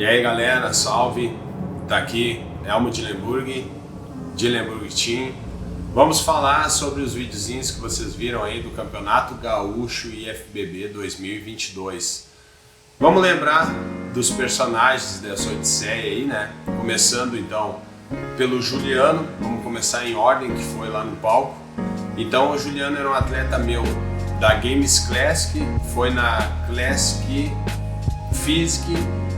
aí galera, salve! Tá aqui Elmo Dillenburg Team. Vamos falar sobre os videozinhos que vocês viram aí do Campeonato Gaúcho IFBB 2022. Vamos lembrar dos personagens dessa odisseia aí, né? Começando então pelo Juliano, vamos começar em ordem que foi lá no palco. Então o Juliano era um atleta meu da Games Classic, foi na Classic Physique,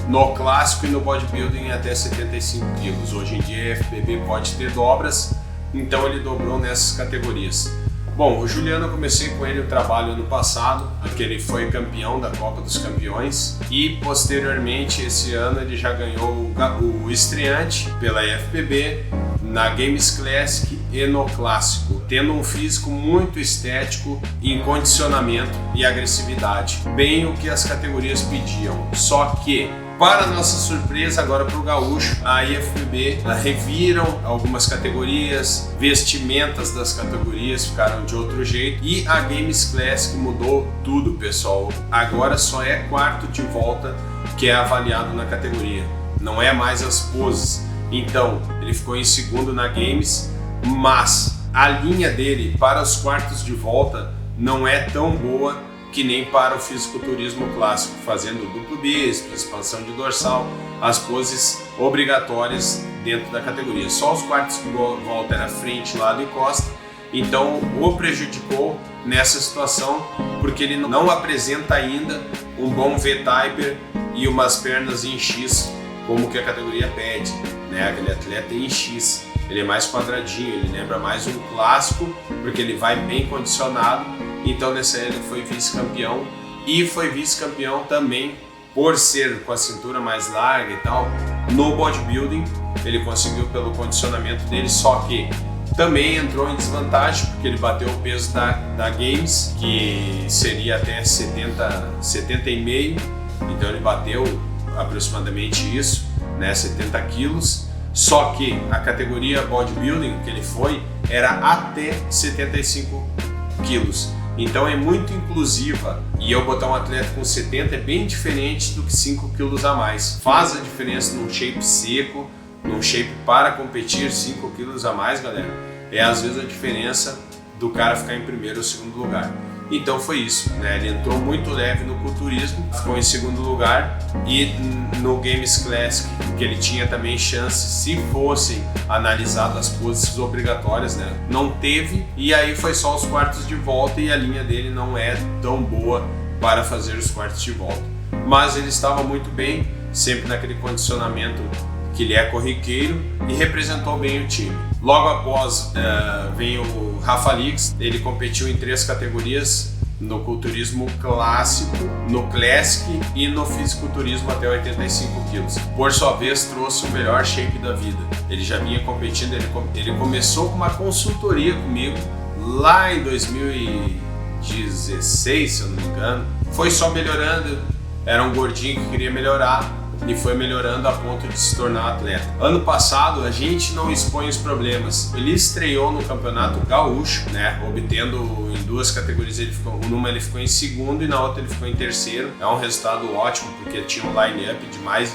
no Clássico e no Bodybuilding até 75 quilos. Hoje em dia a FBB pode ter dobras, então ele dobrou nessas categorias. Bom, o Juliano, eu comecei com ele o trabalho ano passado, que ele foi campeão da Copa dos Campeões, e posteriormente esse ano ele já ganhou o estreante pela IFBB, na Games Classic e no Clássico, tendo um físico muito estético em condicionamento e agressividade, bem o que as categorias pediam. Só que, para nossa surpresa, agora para o Gaúcho, a IFBB reviram algumas categorias, vestimentas das categorias ficaram de outro jeito e a Games Classic mudou tudo, pessoal. Agora só é quarto de volta que é avaliado na categoria, não é mais as poses. Então, ele ficou em segundo na Games, mas a linha dele para os quartos de volta não é tão boa que nem para o fisiculturismo clássico, fazendo duplo bíceps, expansão de dorsal, as poses obrigatórias dentro da categoria. Só os quartos de volta era frente, lado e costa, então o prejudicou nessa situação, porque ele não apresenta ainda um bom V-Typer e umas pernas em X, como que a categoria pede, né? Aquele atleta em X, ele é mais quadradinho, ele lembra mais um clássico, porque ele vai bem condicionado. Então nessa ele foi vice-campeão e foi vice-campeão também por ser com a cintura mais larga e tal. No bodybuilding ele conseguiu pelo condicionamento dele, só que também entrou em desvantagem porque ele bateu o peso da Games, que seria até 70,5, então ele bateu aproximadamente isso, né, 70 quilos. Só que a categoria bodybuilding que ele foi era até 75 quilos. Então é muito inclusiva, e eu botar um atleta com 70 é bem diferente do que 5 quilos a mais. Faz a diferença num shape seco, num shape para competir. 5 quilos a mais, galera, é às vezes a diferença do cara ficar em primeiro ou segundo lugar. Então foi isso, né? Ele entrou muito leve no culturismo, ficou em segundo lugar, e no Games Classic, que ele tinha também chance se fossem analisadas as poses obrigatórias, né? Não teve, e aí foi só os quartos de volta, e a linha dele não é tão boa para fazer os quartos de volta. Mas ele estava muito bem, sempre naquele condicionamento que ele é corriqueiro, e representou bem o time. Logo após vem o Rafa Lix, ele competiu em 3 categorias, no culturismo clássico, no classic e no fisiculturismo até 85 quilos. Por sua vez, trouxe o melhor shape da vida. Ele já vinha competindo, ele começou com uma consultoria comigo lá em 2016, se eu não me engano. Foi só melhorando, era um gordinho que queria melhorar, e foi melhorando a ponto de se tornar atleta. Ano passado a gente não expõe os problemas. Ele estreou no Campeonato Gaúcho, né, obtendo em 2 categorias, numa ele ficou em segundo e na outra ele ficou em terceiro. É um resultado ótimo porque tinha um line-up de mais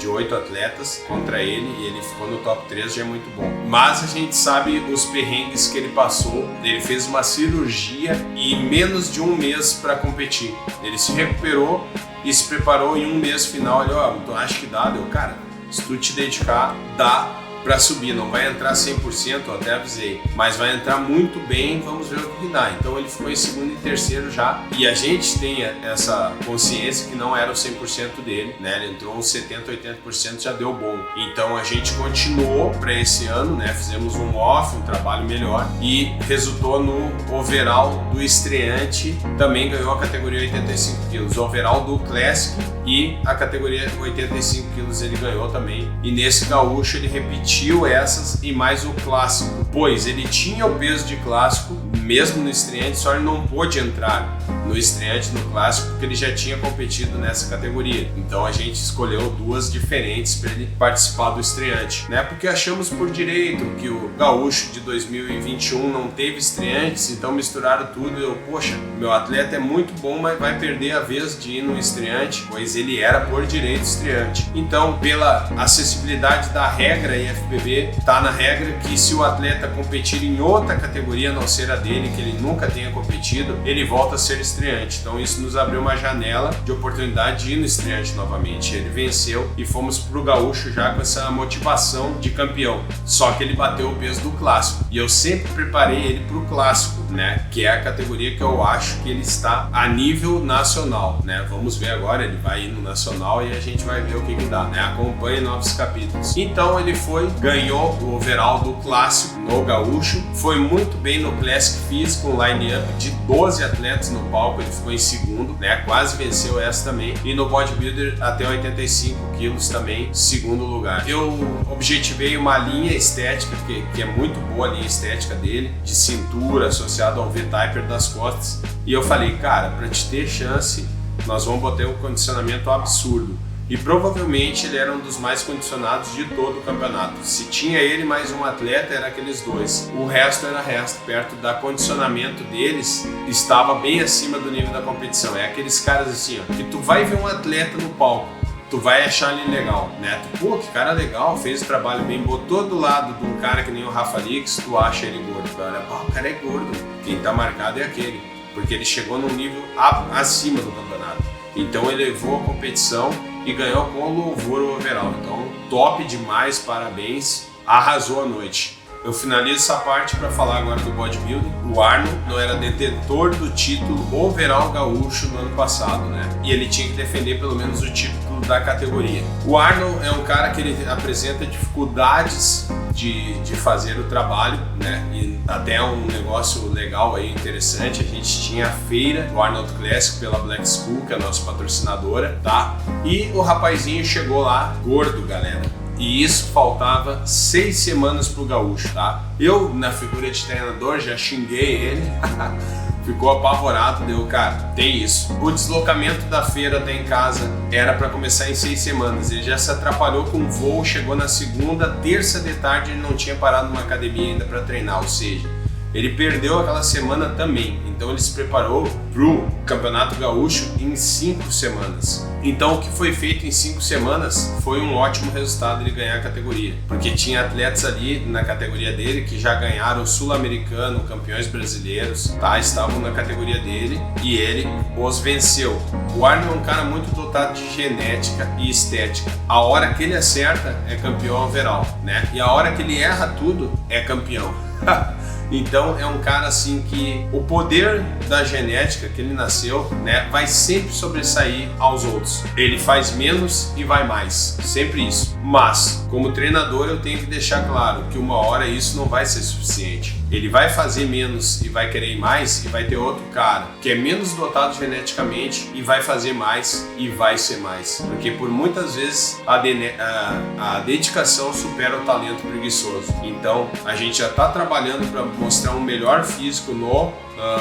de 8 atletas contra ele, e ele ficou no top 3, já é muito bom. Mas a gente sabe os perrengues que ele passou. Ele fez uma cirurgia e menos de um mês para competir. Ele se recuperou e se preparou em um mês final. Ele, então acho que dá, cara, se tu te dedicar, dá pra subir. Não vai entrar 100%, eu até avisei, mas vai entrar muito bem, vamos ver o que dá. Então ele ficou em segundo e terceiro já, e a gente tem essa consciência que não era o 100% dele, né? Ele entrou uns 70%, 80%, já deu bom. Então a gente continuou para esse ano, né? Fizemos um off, um trabalho melhor, e resultou no overall do estreante, também ganhou a categoria 85 quilos, o overall do Classic e a categoria 85 quilos ele ganhou também. E nesse gaúcho ele repetiu essas e mais o clássico, pois ele tinha o peso de clássico mesmo no estreante, só ele não pôde entrar no estreante, no clássico, porque ele já tinha competido nessa categoria. Então a gente escolheu duas diferentes para ele participar do estreante, né? Porque achamos por direito que o gaúcho de 2021 não teve estreantes, então misturaram tudo. Eu, poxa, meu atleta é muito bom, mas vai perder a vez de ir no estreante, pois ele era por direito estreante. Então, pela acessibilidade da regra IFBB, tá na regra que se o atleta competir em outra categoria, a não ser a dele, que ele nunca tenha competido, ele volta a ser estreante. Então isso nos abriu uma janela de oportunidade de ir no estreante novamente. Ele venceu e fomos pro gaúcho já com essa motivação de campeão. Só que ele bateu o peso do clássico. E eu sempre preparei ele pro clássico, né? Que é a categoria que eu acho que ele está a nível nacional, né? Vamos ver agora, ele vai ir no nacional e a gente vai ver o que dá, né? Acompanhe novos capítulos. Então ele ganhou o overall do clássico no gaúcho, foi muito bem no Classic Fizz com line-up de 12 atletas no palco, ele ficou em segundo, né? Quase venceu essa também. E no bodybuilder até 85 quilos também, segundo lugar. Eu objetivei uma linha estética, que é muito boa a linha estética dele, de cintura associada ao V-Typer das costas. E eu falei, cara, pra te ter chance, nós vamos botar um condicionamento absurdo. E provavelmente ele era um dos mais condicionados de todo o campeonato. Se tinha ele mais um atleta, era aqueles dois. O resto era perto da condicionamento deles, estava bem acima do nível da competição. É aqueles caras assim, ó, que tu vai ver um atleta no palco, tu vai achar ele legal, né? Pô, que cara legal, fez o trabalho bem, botou do lado de um cara que nem o Rafa Lix, tu acha ele gordo. Tu olha, pô, o cara é gordo, quem tá marcado é aquele, porque ele chegou num nível acima do campeonato. Então ele levou a competição e ganhou com louvor o overall. Então, top demais, parabéns, arrasou a noite. Eu finalizo essa parte para falar agora do bodybuilding. O Arno não era detentor do título overall gaúcho no ano passado, né? E ele tinha que defender pelo menos o título da categoria. O Arno é um cara que ele apresenta dificuldades de fazer o trabalho, né? E até um negócio legal aí, interessante, a gente tinha a feira do Arnold Classic pela Black School, que é a nossa patrocinadora, tá? E o rapazinho chegou lá gordo, galera. E isso faltava 6 semanas pro gaúcho, tá? Eu, na figura de treinador, já xinguei ele, ficou apavorado, deu, cara, tem isso. O deslocamento da feira até em casa era para começar em 6 semanas, ele já se atrapalhou com o voo, chegou na segunda, terça de tarde, ele não tinha parado numa academia ainda para treinar, ou seja, ele perdeu aquela semana também, então ele se preparou pro Campeonato Gaúcho em 5 semanas. Então o que foi feito em 5 semanas foi um ótimo resultado ele ganhar a categoria, porque tinha atletas ali na categoria dele que já ganharam o Sul-Americano, campeões brasileiros, tá? Estavam na categoria dele e ele os venceu. O Arno é um cara muito dotado de genética e estética. A hora que ele acerta é campeão overall, né? E a hora que ele erra tudo é campeão. Então é um cara assim que o poder da genética que ele nasceu, né, vai sempre sobressair aos outros. Ele faz menos e vai mais, sempre isso. Mas como treinador eu tenho que deixar claro que uma hora isso não vai ser suficiente. Ele vai fazer menos e vai querer ir mais, e vai ter outro cara que é menos dotado geneticamente e vai fazer mais e vai ser mais. Porque por muitas vezes a dedicação supera o talento preguiçoso. Então a gente já está trabalhando para mostrar um melhor físico no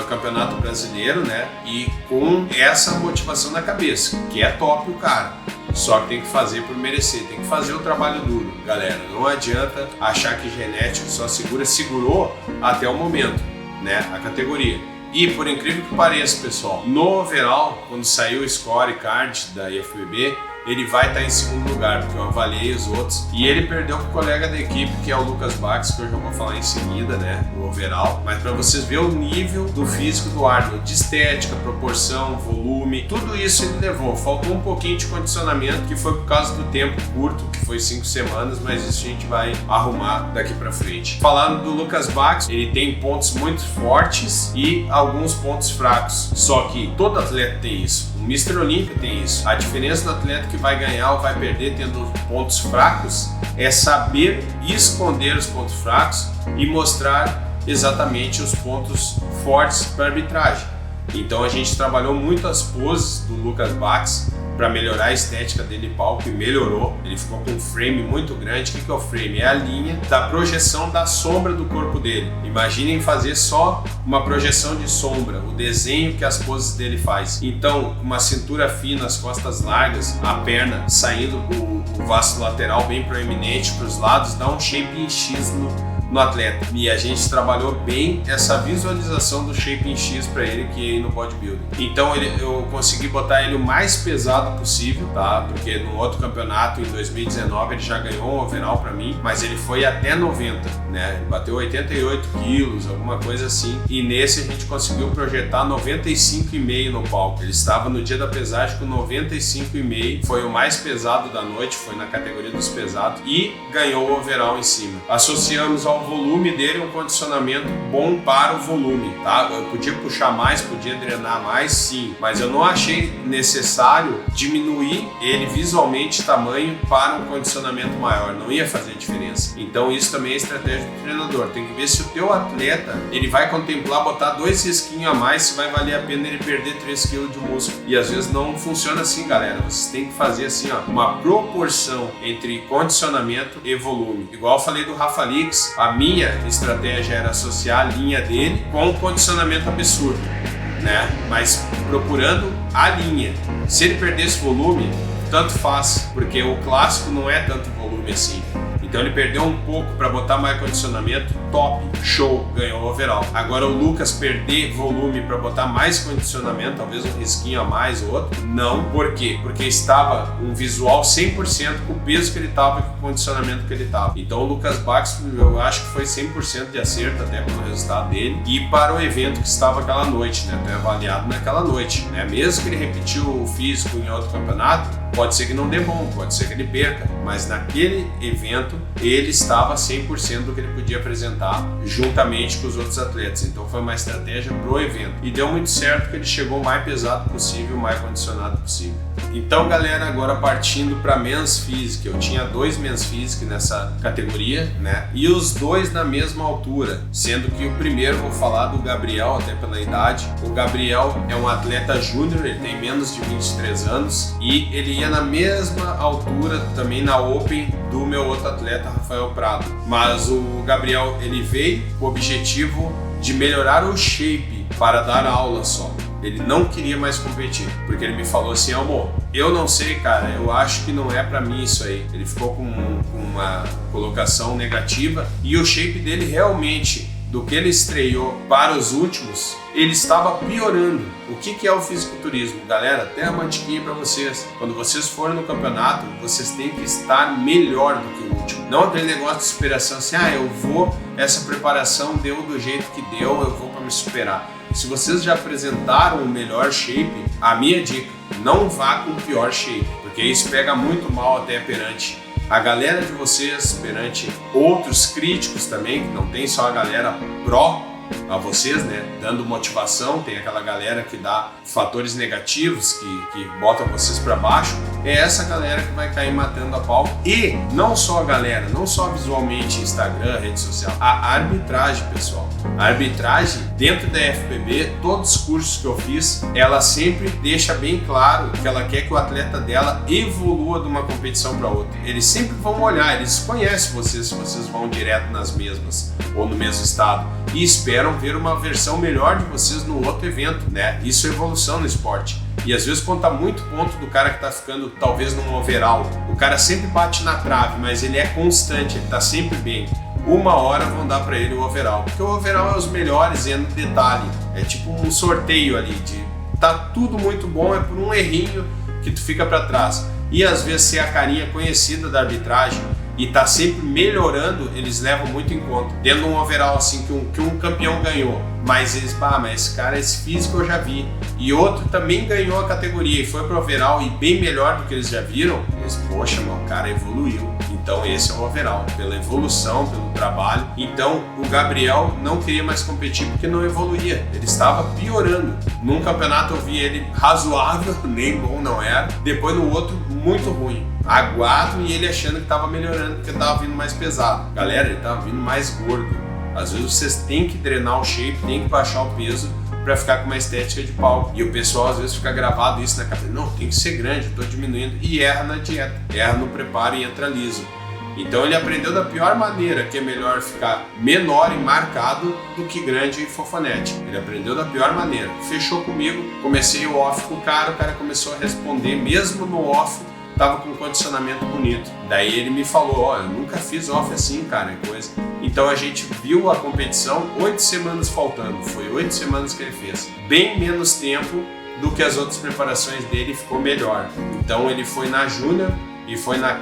Campeonato Brasileiro, né? E com essa motivação na cabeça, que é top o cara. Só que tem que fazer por merecer, tem que fazer o trabalho duro, galera. Não adianta achar que genético só segurou até o momento, né? A categoria. E por incrível que pareça, pessoal, no overall, quando saiu o score card da IFBB, ele vai estar em segundo lugar, porque eu avaliei os outros. E ele perdeu com o colega da equipe, que é o Lucas Bax, que eu já vou falar em seguida, né, no overall. Mas para vocês verem o nível do físico do Arnold, de estética, proporção, volume, tudo isso ele levou. Faltou um pouquinho de condicionamento, que foi por causa do tempo curto, que foi 5 semanas, mas isso a gente vai arrumar daqui para frente. Falando do Lucas Bax, ele tem pontos muito fortes e alguns pontos fracos. Só que todo atleta tem isso. O Mr. Olímpia tem isso. A diferença do atleta que vai ganhar ou vai perder tendo pontos fracos é saber esconder os pontos fracos e mostrar exatamente os pontos fortes para a arbitragem. Então a gente trabalhou muito as poses do Lucas Bax para melhorar a estética dele em palco, e melhorou. Ele ficou com um frame muito grande. O que é o frame? É a linha da projeção da sombra do corpo dele. Imaginem fazer só uma projeção de sombra, o desenho que as poses dele faz. Então, uma cintura fina, as costas largas, a perna saindo, o vasto lateral bem proeminente para os lados, dá um shape em X no atleta. E a gente trabalhou bem essa visualização do shape em X para ele que é no bodybuilding. Então eu consegui botar ele o mais pesado possível, tá? Porque no outro campeonato, em 2019, ele já ganhou um overall para mim, mas ele foi até 90, né? Ele bateu 88 quilos, alguma coisa assim. E nesse a gente conseguiu projetar 95,5 no palco. Ele estava no dia da pesagem com 95,5, foi o mais pesado da noite, foi na categoria dos pesados e ganhou o overall em cima. Associamos ao volume dele um condicionamento bom para o volume, tá? Eu podia puxar mais, podia drenar mais, sim, mas eu não achei necessário diminuir ele visualmente tamanho para um condicionamento maior, não ia fazer diferença. Então isso também é estratégia do treinador, tem que ver se o teu atleta ele vai contemplar botar 2 risquinhos a mais, se vai valer a pena ele perder 3 kg de músculo. E às vezes não funciona assim, galera. Vocês têm que fazer assim, ó, uma proporção entre condicionamento e volume. Igual eu falei do Rafa Lix, a minha estratégia era associar a linha dele com um condicionamento absurdo, né? Mas procurando a linha. Se ele perdesse volume, tanto faz, porque o clássico não é tanto volume assim. Então ele perdeu um pouco para botar mais condicionamento, top, show, ganhou o overall. Agora o Lucas perder volume para botar mais condicionamento, talvez um risquinho a mais ou outro, não. Por quê? Porque estava um visual 100% com o peso que ele estava e com o condicionamento que ele estava. Então o Lucas Bax, eu acho que foi 100% de acerto até pelo resultado dele e para o evento que estava aquela noite, né? Até avaliado naquela noite, né? Mesmo que ele repetiu o físico em outro campeonato, pode ser que não dê bom, pode ser que ele perca, mas naquele evento ele estava 100% do que ele podia apresentar juntamente com os outros atletas. Então foi uma estratégia pro evento e deu muito certo, que ele chegou o mais pesado possível, o mais condicionado possível. Então galera, agora partindo para Men's Physique, eu tinha 2 Men's Physique nessa categoria, né? E os 2 na mesma altura, sendo que o primeiro vou falar do Gabriel, até pela idade. O Gabriel é um atleta júnior, ele tem menos de 23 anos e ele ia na mesma altura também na Open do meu outro atleta, Rafael Prado. Mas o Gabriel, ele veio com o objetivo de melhorar o shape para dar aula só. Ele não queria mais competir, porque ele me falou assim: amor, eu não sei, cara, eu acho que não é pra mim isso aí. Ele ficou com uma colocação negativa e o shape dele realmente, do que ele estreou para os últimos, ele estava piorando. O que é o fisiculturismo? Galera, até a mantiquinha para vocês. Quando vocês forem no campeonato, vocês têm que estar melhor do que o último. Não aquele negócio de superação assim, eu vou, essa preparação deu do jeito que deu, eu vou para me superar. Se vocês já apresentaram o melhor shape, a minha dica, não vá com o pior shape, porque isso pega muito mal até perante a galera de vocês, perante outros críticos também, que não tem só a galera pró a vocês, né, dando motivação. Tem aquela galera que dá fatores negativos, que botam vocês para baixo. É essa galera que vai cair matando a pau. E não só a galera, não só visualmente, Instagram, rede social, a arbitragem, pessoal. A arbitragem dentro da FBB, todos os cursos que eu fiz, ela sempre deixa bem claro que ela quer que o atleta dela evolua de uma competição para outra. Eles sempre vão olhar, eles conhecem vocês, se vocês vão direto nas mesmas ou no mesmo estado, e esperam ver uma versão melhor de vocês no outro evento, né? Isso é evolução no esporte. E às vezes conta muito ponto do cara que tá ficando talvez num overall. O cara sempre bate na trave, mas ele é constante, ele tá sempre bem. Uma hora vão dar para ele o overall, porque o overall é os melhores e é no detalhe. É tipo um sorteio ali, tá tudo muito bom, é por um errinho que tu fica para trás. E às vezes ser a carinha conhecida da arbitragem e tá sempre melhorando, eles levam muito em conta. Tendo um overall assim que um campeão ganhou, mas eles, mas esse cara, esse físico eu já vi, e outro também ganhou a categoria e foi pro overall e bem melhor do que eles já viram, eles, poxa, meu, o cara evoluiu. Então esse é o overall, pela evolução, pelo trabalho. Então o Gabriel não queria mais competir porque não evoluía, ele estava piorando. Num campeonato eu vi ele razoável, nem bom não era, depois no outro muito ruim, aguado, e ele achando que estava melhorando porque estava vindo mais pesado. Galera, ele estava vindo mais gordo. Às vezes vocês têm que drenar o shape, tem que baixar o peso para ficar com uma estética de palco. E o pessoal às vezes fica gravado isso na cabeça, não, tem que ser grande, eu tô diminuindo, e erra na dieta, erra no preparo e entra liso. Então ele aprendeu da pior maneira, que é melhor ficar menor e marcado do que grande e fofonete. Ele aprendeu da pior maneira. Fechou comigo, comecei o off com o cara começou a responder, mesmo no off, tava com um condicionamento bonito. Daí ele me falou, ó, eu nunca fiz off assim, cara, e coisa. Então a gente viu a competição 8 semanas faltando, foi 8 semanas que ele fez. Bem menos tempo do que as outras preparações dele, ficou melhor. Então ele foi na Júnior e foi na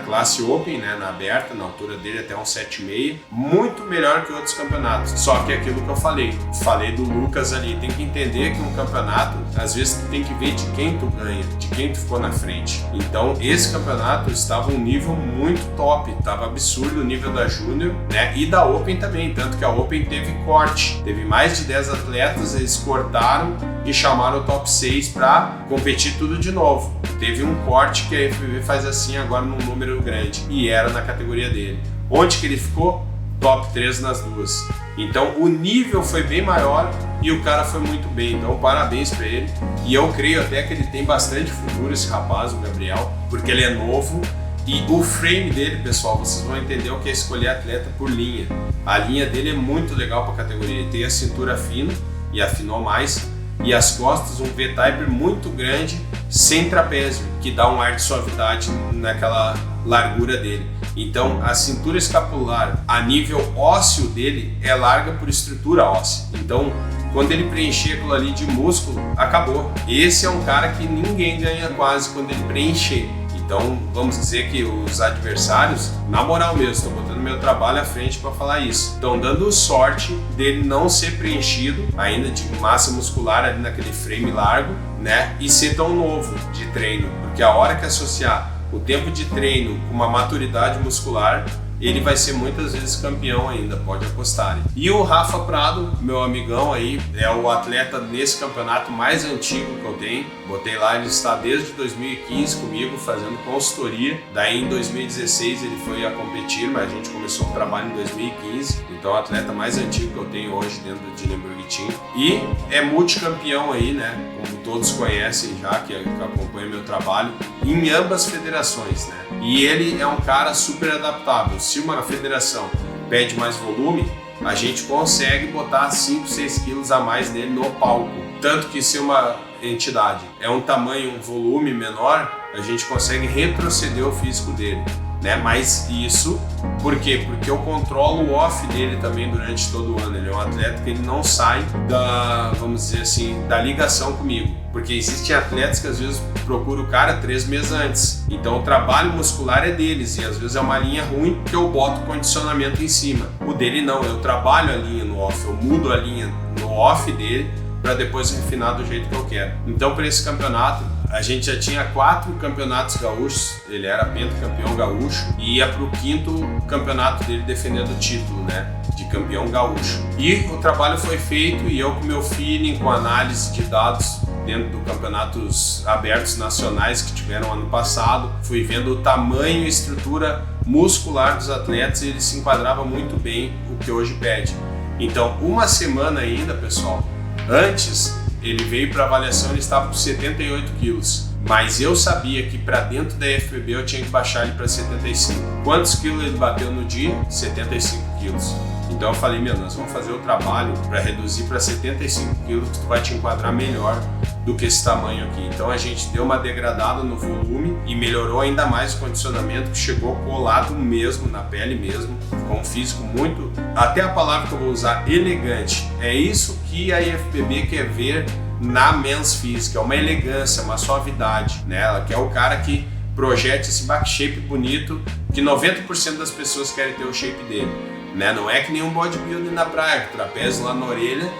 classe Open, né, na aberta, na altura dele até uns 7,5, muito melhor que outros campeonatos. Só que aquilo que eu falei do Lucas ali, tem que entender que um campeonato, às vezes tu tem que ver de quem tu ganha, de quem tu ficou na frente. Então esse campeonato estava um nível muito top, estava absurdo o nível da Júnior, né, e da Open também, tanto que a Open teve corte, teve mais de 10 atletas, eles cortaram e chamaram o top 6 para competir tudo de novo. Teve um corte que a FBB faz assim agora num número grande, e era na categoria dele. Onde que ele ficou? Top 3 nas duas. Então o nível foi bem maior e o cara foi muito bem, então parabéns para ele. E eu creio até que ele tem bastante futuro, esse rapaz, o Gabriel, porque ele é novo. E o frame dele, pessoal, vocês vão entender o que é escolher atleta por linha. A linha dele é muito legal para a categoria, ele tem a cintura fina e afinou mais, e as costas, um V-type muito grande, sem trapézio, que dá um ar de suavidade naquela largura dele. Então a cintura escapular a nível ósseo dele é larga por estrutura óssea. Então quando ele preencher aquilo ali de músculo, acabou. Esse é um cara que ninguém ganha quase quando ele preencher. Então vamos dizer que os adversários, na moral mesmo, estou botando meu trabalho à frente para falar isso, estão dando sorte dele não ser preenchido ainda de massa muscular ali naquele frame largo, né, e ser tão novo de treino, porque a hora que associar o tempo de treino com uma maturidade muscular, ele vai ser muitas vezes campeão ainda, pode apostar. E o Rafa Prado, meu amigão aí, é o atleta nesse campeonato mais antigo que eu tenho. Botei lá, ele está desde 2015 comigo fazendo consultoria. Daí em 2016 ele foi a competir, mas a gente começou o trabalho em 2015. Então é o atleta mais antigo que eu tenho hoje dentro do Dillenburg Team. E é multicampeão aí, né? Como todos conhecem já, que acompanham meu trabalho, em ambas federações, né? E ele é um cara super adaptável. Se uma federação pede mais volume, a gente consegue botar 5, 6 quilos a mais nele no palco. Tanto que se uma entidade é um tamanho, um volume menor, a gente consegue retroceder o físico dele, né? Mas isso, por quê? Porque eu controlo o off dele também durante todo o ano. Ele é um atleta que ele não sai da, vamos dizer assim, da ligação comigo. Porque existem atletas que às vezes procuram o cara 3 meses antes. Então o trabalho muscular é deles e às vezes é uma linha ruim que eu boto condicionamento em cima. O dele não, eu trabalho a linha no off, eu mudo a linha no off dele para depois refinar do jeito que eu quero. Então para esse campeonato, a gente já tinha 4 campeonatos gaúchos, ele era pentacampeão gaúcho e ia para o 5º campeonato dele defendendo o título, né, de campeão gaúcho. E o trabalho foi feito e eu com meu feeling, com análise de dados dentro dos campeonatos abertos nacionais que tiveram ano passado, fui vendo o tamanho e estrutura muscular dos atletas e ele se enquadrava muito bem o que hoje pede. Então, uma semana ainda, pessoal, antes ele veio para avaliação, ele estava com 78 quilos, mas eu sabia que para dentro da FBB eu tinha que baixar ele para 75. Quantos quilos ele bateu no dia? 75 quilos. Então eu falei, nós vamos fazer o trabalho para reduzir para 75 quilos, que tu vai te enquadrar melhor do que esse tamanho aqui. Então a gente deu uma degradada no volume e melhorou ainda mais o condicionamento, que chegou colado mesmo, na pele mesmo, com um físico muito, até a palavra que eu vou usar, elegante. É isso que a IFBB quer ver na Men's Physique, é uma elegância, uma suavidade, né? Ela quer o cara que projete esse back shape bonito, que 90% das pessoas querem ter o shape dele. Né? Não é que nem um bodybuilder na praia, que trapézio lá na orelha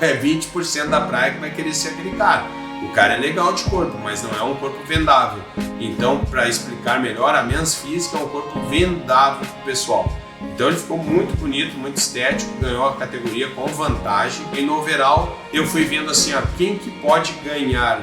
é 20% da praia que vai querer ser aquele cara. O cara é legal de corpo, mas não é um corpo vendável. Então, para explicar melhor, a Men's Physique é um corpo vendável pro pessoal. Então ele ficou muito bonito, muito estético, ganhou a categoria com vantagem. E no overall eu fui vendo assim, ó, quem que pode ganhar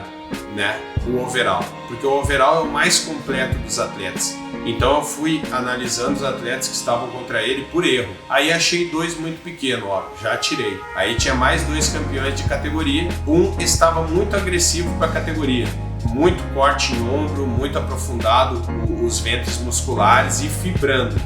né, o overall, porque o overall é o mais completo dos atletas. Então eu fui analisando os atletas que estavam contra ele por erro. Aí achei 2 muito pequenos, ó, já tirei. Aí tinha mais 2 campeões de categoria. Um estava muito agressivo para a categoria, muito corte em ombro, muito aprofundado os ventres musculares e fibrando.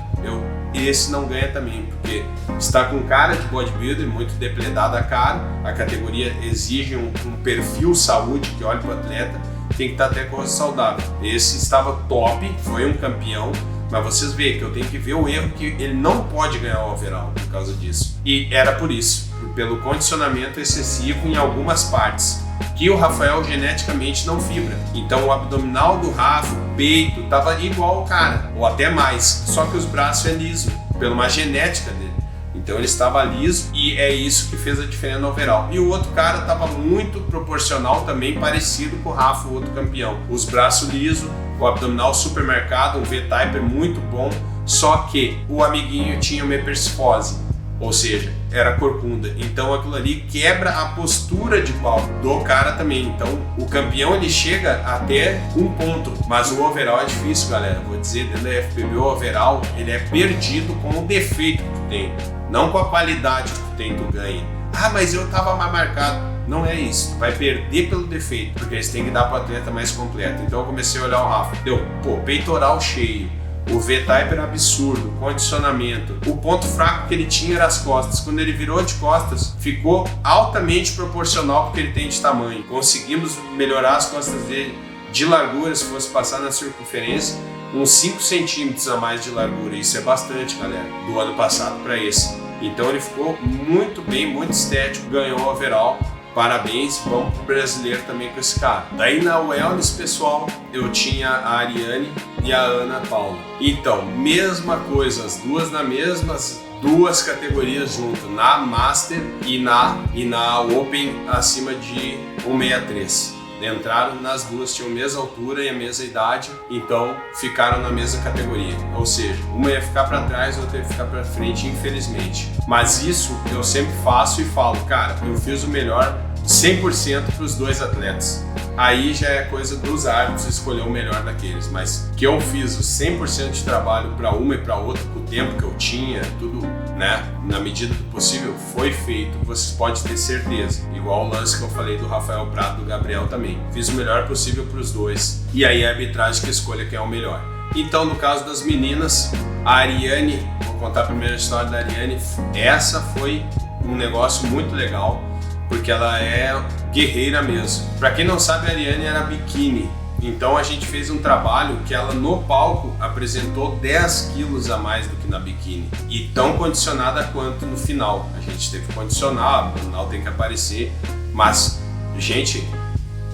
Esse não ganha também, porque está com cara de bodybuilder, muito depredada a cara. A categoria exige um perfil saúde que olhe para o atleta, tem que estar até com o rosto saudável. Esse estava top, foi um campeão, mas vocês veem que eu tenho que ver o erro, que ele não pode ganhar o overall por causa disso. E era por isso, pelo condicionamento excessivo em algumas partes, que o Rafael geneticamente não fibra. Então o abdominal do Rafa, o peito, tava igual ao cara, ou até mais, só que os braços é liso, pela uma genética dele. Então ele estava liso e é isso que fez a diferença no overall. E o outro cara estava muito proporcional também, parecido com o Rafa, o outro campeão. Os braços lisos, o abdominal super marcado, um V-type muito bom, só que o amiguinho tinha uma hipercifose, ou seja, era corcunda. Então aquilo ali quebra a postura de pau do cara também. Então o campeão ele chega até um ponto, mas o overall é difícil, galera. Vou dizer, dentro da FBB o overall ele é perdido com o defeito que tu tem, não com a qualidade que tu tem, tu ganha. Ah, mas eu tava mais marcado. Não é isso, tu vai perder pelo defeito, porque eles têm que dar pro atleta mais completo. Então eu comecei a olhar o Rafa, deu, peitoral cheio, o V-type era absurdo, condicionamento. O ponto fraco que ele tinha era as costas. Quando ele virou de costas, ficou altamente proporcional porque ele tem de tamanho. Conseguimos melhorar as costas dele de largura, se fosse passar na circunferência, uns 5 centímetros a mais de largura. Isso é bastante, galera, do ano passado para esse. Então ele ficou muito bem, muito estético, ganhou o overall. Parabéns, vamos pro brasileiro também com esse cara. Daí na wellness, pessoal, eu tinha a Ariane e a Ana Paula. Então, mesma coisa, as duas na mesmas 2 categorias junto, na Master e na Open acima de 163. Entraram nas duas, tinham a mesma altura e a mesma idade, então ficaram na mesma categoria. Ou seja, uma ia ficar para trás, outra ia ficar para frente, infelizmente. Mas isso eu sempre faço e falo, cara, eu fiz o melhor 100% para os 2 atletas. Aí já é coisa dos árbitros escolher o melhor daqueles, mas que eu fiz o 100% de trabalho para uma e para outra, com o tempo que eu tinha, tudo, né, na medida do possível, foi feito, vocês podem ter certeza. Igual o lance que eu falei do Rafael Prado, do Gabriel também. Fiz o melhor possível para os 2, e aí a arbitragem que escolha quem é o melhor. Então, no caso das meninas, a Ariane, vou contar a primeira história da Ariane, essa foi um negócio muito legal, porque ela é guerreira mesmo. Para quem não sabe, a Ariane era biquíni, então a gente fez um trabalho que ela no palco apresentou 10 quilos a mais do que na biquíni, e tão condicionada quanto no final. A gente teve que condicionar, o abdominal tem que aparecer, mas, gente,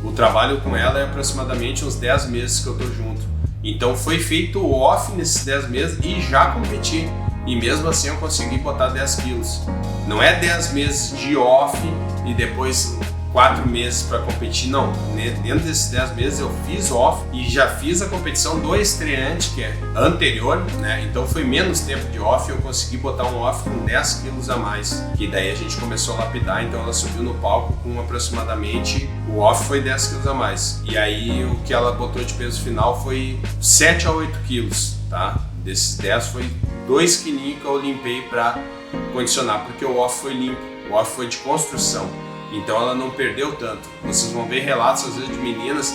o trabalho com ela é aproximadamente uns 10 meses que eu tô junto. Então foi feito o off nesses 10 meses e já competi. E mesmo assim eu consegui botar 10 quilos. Não é 10 meses de off e depois 4 meses para competir, não. Dentro desses 10 meses eu fiz off e já fiz a competição do estreante, que é anterior, né? Então foi menos tempo de off e eu consegui botar um off com 10 quilos a mais. Que daí a gente começou a lapidar, então ela subiu no palco com aproximadamente, o off foi 10 quilos a mais. E aí o que ela botou de peso final foi 7 a 8 quilos, tá? Desses 10 foi 2 quilinhos que eu limpei para condicionar, porque o off foi limpo, o off foi de construção. Então ela não perdeu tanto. Vocês vão ver relatos às vezes de meninas,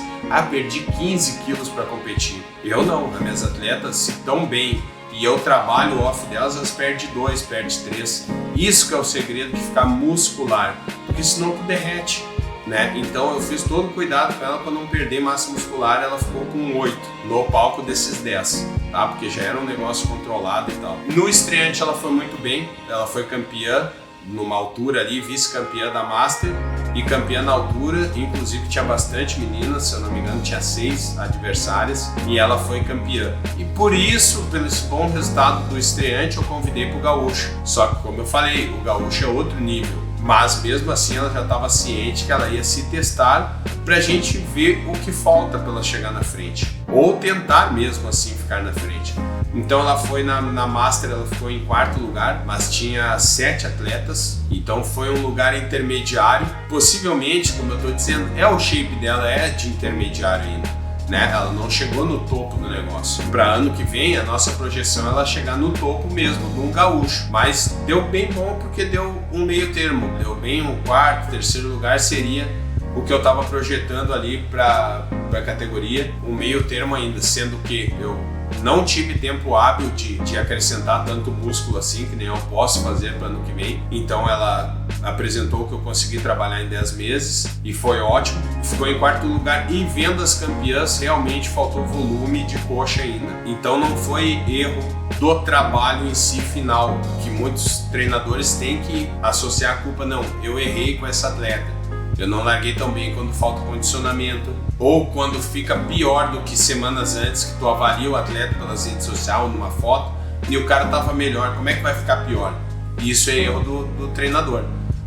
perdi 15 quilos para competir. Eu não, as minhas atletas se tão bem e eu trabalho o off delas, elas perdem 2, perdem 3. Isso que é o segredo de ficar muscular, porque senão tu derrete, né? Então eu fiz todo o cuidado com ela para não perder massa muscular, ela ficou com 8 no palco desses 10, tá? Porque já era um negócio controlado e tal. No estreante ela foi muito bem, ela foi campeã numa altura ali, vice-campeã da Master e campeã na altura, inclusive tinha bastante meninas, se eu não me engano tinha 6 adversárias e ela foi campeã. E por isso, pelo esse bom resultado do estreante, eu convidei pro gaúcho. Só que como eu falei, o gaúcho é outro nível, mas mesmo assim ela já estava ciente que ela ia se testar pra gente ver o que falta para ela chegar na frente, ou tentar mesmo assim ficar na frente. Então ela foi na Master, ela ficou em 4º lugar, mas tinha 7 atletas, então foi um lugar intermediário. Possivelmente, como eu tô dizendo, o shape dela é de intermediário ainda, né? Ela não chegou no topo do negócio. Para ano que vem, a nossa projeção é ela chegar no topo mesmo de um gaúcho, mas deu bem bom porque deu um meio termo, deu bem um 4º, 3º lugar seria o que eu estava projetando ali para a categoria, um meio termo ainda, sendo que eu não tive tempo hábil de acrescentar tanto músculo assim, que nem eu posso fazer para ano que vem. Então ela apresentou que eu consegui trabalhar em 10 meses e foi ótimo. Ficou em 4º lugar em vendas campeãs, realmente faltou volume de coxa ainda. Então não foi erro do trabalho em si final, que muitos treinadores têm que associar a culpa. Não, eu errei com essa atleta. Eu não larguei tão bem quando falta condicionamento, ou quando fica pior do que semanas antes, que tu avalia o atleta pelas redes sociais, numa foto, e o cara tava melhor, como é que vai ficar pior? Isso é erro do treinador.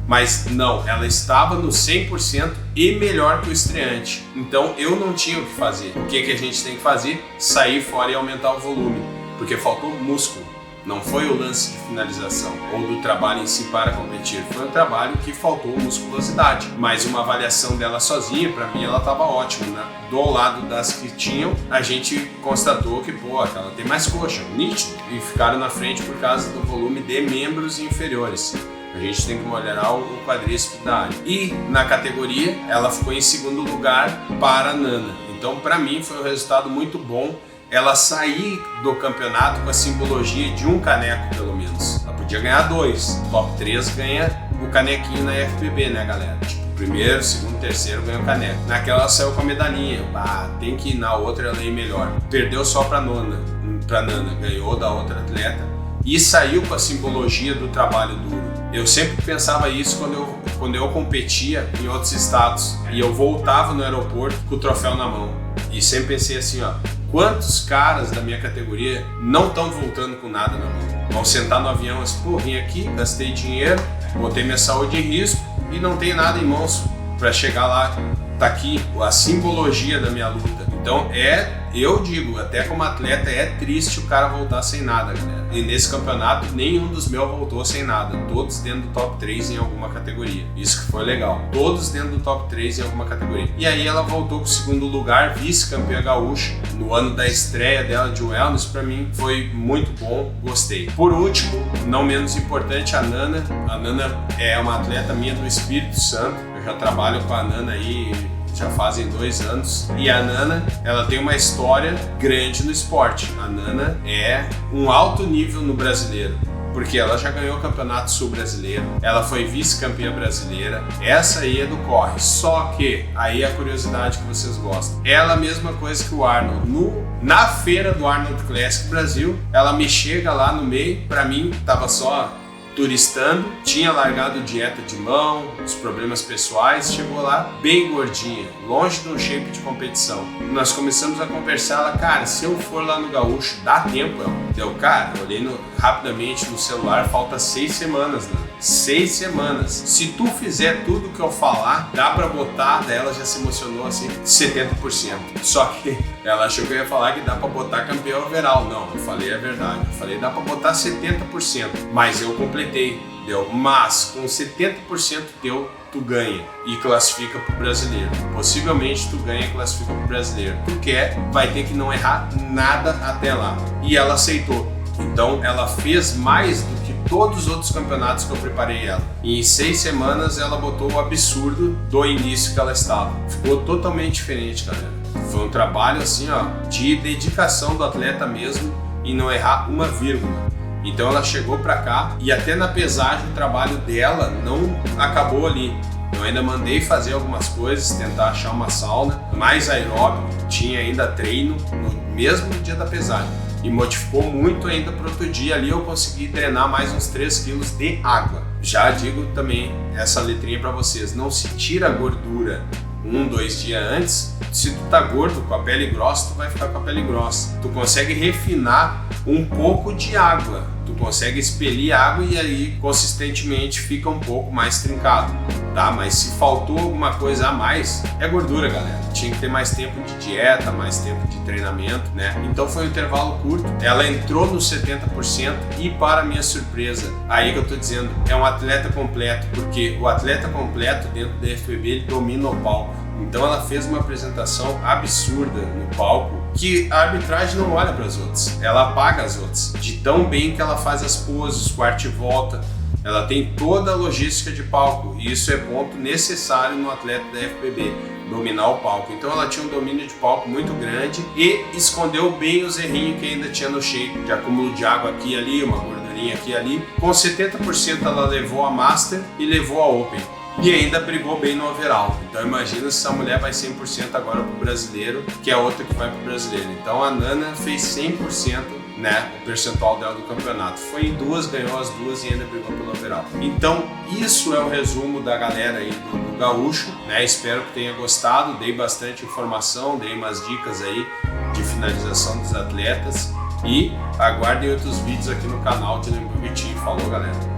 Mas não, ela estava no 100% e melhor que o estreante. Então eu não tinha o que fazer. O que a gente tem que fazer? Sair fora e aumentar o volume, porque faltou músculo. Não foi o lance de finalização ou do trabalho em si para competir, foi um trabalho que faltou musculosidade. Mas uma avaliação dela sozinha, para mim, ela estava ótima, né? Do lado das que tinham, a gente constatou que, ela tem mais coxa, nítido, e ficaram na frente por causa do volume de membros inferiores. A gente tem que molhar o quadríceps da área. E na categoria, ela ficou em 2º lugar para a Nana. Então, para mim, foi um resultado muito bom. Ela sair do campeonato com a simbologia de um caneco, pelo menos. Ela podia ganhar 2. Top 3 ganha o canequinho na FBB, né, galera? Tipo, 1º, 2º, 3º ganha o caneco. Naquela ela saiu com a medalhinha. Tem que ir na outra ela ir melhor. Perdeu só pra Nana, ganhou da outra atleta e saiu com a simbologia do trabalho duro. Eu sempre pensava isso quando eu competia em outros estados e eu voltava no aeroporto com o troféu na mão. E sempre pensei assim, quantos caras da minha categoria não estão voltando com nada na mão? Vão sentar no avião assim, vim aqui, gastei dinheiro, botei minha saúde em risco e não tenho nada em mãos para chegar lá. Tá aqui a simbologia da minha luta. Então eu digo, até como atleta, é triste o cara voltar sem nada, galera. E nesse campeonato, nenhum dos meus voltou sem nada. Todos dentro do top 3 em alguma categoria. Isso que foi legal. Todos dentro do top 3 em alguma categoria. E aí ela voltou com o 2º lugar, vice-campeã gaúcha. No ano da estreia dela de wellness, pra mim foi muito bom, gostei. Por último, não menos importante, a Nana. A Nana é uma atleta minha do Espírito Santo. Eu já trabalho com a Nana aí já fazem 2 anos. E a Nana, ela tem uma história grande no esporte. A Nana é um alto nível no brasileiro, porque ela já ganhou o Campeonato Sul Brasileiro, ela foi vice-campeã brasileira, essa aí é do corre. Só que, aí a curiosidade que vocês gostam, ela é a mesma coisa que o Arnold. Na feira do Arnold Classic Brasil, ela me chega lá no meio, pra mim tava só turistando, tinha largado dieta de mão, os problemas pessoais, chegou lá bem gordinha, longe de um shape de competição. Nós começamos a conversar, ela, cara, se eu for lá no Gaúcho, dá tempo? Eu, cara, olhei rapidamente no celular, falta 6 semanas, né? 6 semanas. Se tu fizer tudo que eu falar, dá pra botar, daí ela já se emocionou assim, 70%. Só que ela achou que eu ia falar que dá pra botar campeão overall. Não, eu falei a verdade. Eu falei, dá pra botar 70%. Mas eu completei, deu. Mas com 70% teu, tu ganha e classifica pro brasileiro. Possivelmente tu ganha e classifica pro brasileiro. Tu quer, vai ter que não errar nada até lá. E ela aceitou. Então ela fez mais do que todos os outros campeonatos que eu preparei ela. E em 6 semanas ela botou o absurdo do início que ela estava. Ficou totalmente diferente, galera. Foi um trabalho assim, de dedicação do atleta mesmo e não errar uma vírgula. Então ela chegou pra cá e até na pesagem o trabalho dela não acabou ali. Eu ainda mandei fazer algumas coisas, tentar achar uma sauna mais aeróbico, tinha ainda treino no mesmo dia da pesagem. E modificou muito ainda para outro dia. Ali eu consegui drenar mais uns 3 quilos de água. Já digo também essa letrinha para vocês, não se tira a gordura 1-2 dias antes. Se tu tá gordo com a pele grossa, tu vai ficar com a pele grossa. Tu consegue refinar um pouco de água. tu consegue expelir água e aí consistentemente fica um pouco mais trincado, tá? Mas se faltou alguma coisa a mais, é gordura, galera. Tinha que ter mais tempo de dieta, mais tempo de treinamento, né? Então foi um intervalo curto, ela entrou nos 70% e, para minha surpresa, aí que eu tô dizendo, é um atleta completo, porque o atleta completo dentro da FBB, ele domina o palco. Então ela fez uma apresentação absurda no palco, que a arbitragem não olha para as outras, ela apaga as outras, de tão bem que ela faz as poses, quarto e volta. Ela tem toda a logística de palco e isso é ponto necessário no atleta da FBB, dominar o palco. Então ela tinha um domínio de palco muito grande e escondeu bem os errinhos que ainda tinha no shape, de acúmulo de água aqui e ali, uma gordurinha aqui e ali. Com 70% ela levou a Master e levou a Open. E ainda brigou bem no overall. Então imagina se essa mulher vai 100% agora pro brasileiro, que é outra que vai pro brasileiro. Então a Nana fez 100%, né, o percentual dela do campeonato. Foi em duas, ganhou as duas e ainda brigou pelo overall. Então isso é o resumo da galera aí do Gaúcho, né? Espero que tenha gostado, dei bastante informação, dei umas dicas aí de finalização dos atletas e aguardem outros vídeos aqui no canal de Lemburg Team. Falou, galera!